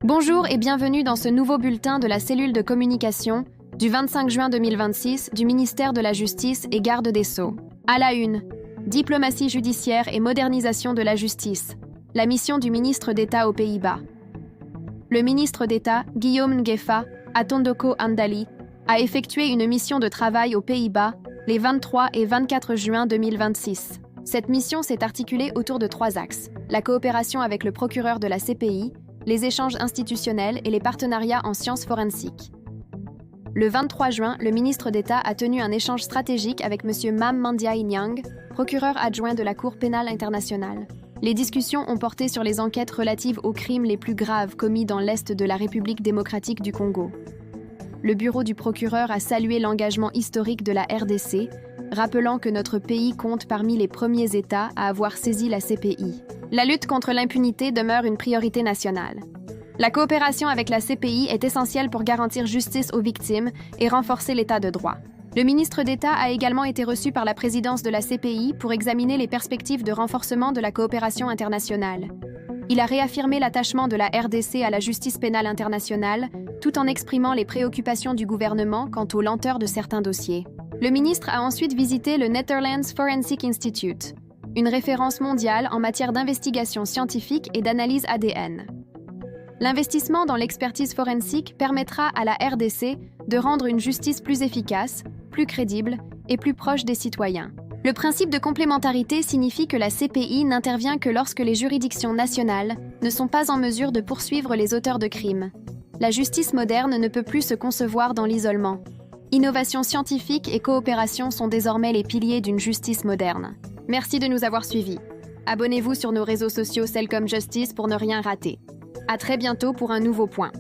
Bonjour et bienvenue dans ce nouveau bulletin de la cellule de communication du 25 juin 2026 du ministère de la Justice et Garde des Sceaux. À la une, diplomatie judiciaire et modernisation de la justice, la mission du ministre d'État aux Pays-Bas. Le ministre d'État, Guillaume Ngeffa Atondoko Andali, a effectué une mission de travail aux Pays-Bas les 23 et 24 juin 2026. Cette mission s'est articulée autour de 3 axes: la coopération avec le procureur de la CPI, les échanges institutionnels et les partenariats en sciences forensiques. Le 23 juin, le ministre d'État a tenu un échange stratégique avec M. Mam Mandiaye Nyang, procureur adjoint de la Cour pénale internationale. Les discussions ont porté sur les enquêtes relatives aux crimes les plus graves commis dans l'Est de la République démocratique du Congo. Le bureau du procureur a salué l'engagement historique de la RDC, rappelant que notre pays compte parmi les premiers États à avoir saisi la CPI. La lutte contre l'impunité demeure une priorité nationale. La coopération avec la CPI est essentielle pour garantir justice aux victimes et renforcer l'état de droit. Le ministre d'État a également été reçu par la présidence de la CPI pour examiner les perspectives de renforcement de la coopération internationale. Il a réaffirmé l'attachement de la RDC à la justice pénale internationale, tout en exprimant les préoccupations du gouvernement quant aux lenteurs de certains dossiers. Le ministre a ensuite visité le Netherlands Forensic Institute, une référence mondiale en matière d'investigation scientifique et d'analyse ADN. L'investissement dans l'expertise forensique permettra à la RDC de rendre une justice plus efficace, plus crédible et plus proche des citoyens. Le principe de complémentarité signifie que la CPI n'intervient que lorsque les juridictions nationales ne sont pas en mesure de poursuivre les auteurs de crimes. La justice moderne ne peut plus se concevoir dans l'isolement. Innovation scientifique et coopération sont désormais les piliers d'une justice moderne. Merci de nous avoir suivis. Abonnez-vous sur nos réseaux sociaux Celcom Justice pour ne rien rater. À très bientôt pour un nouveau point.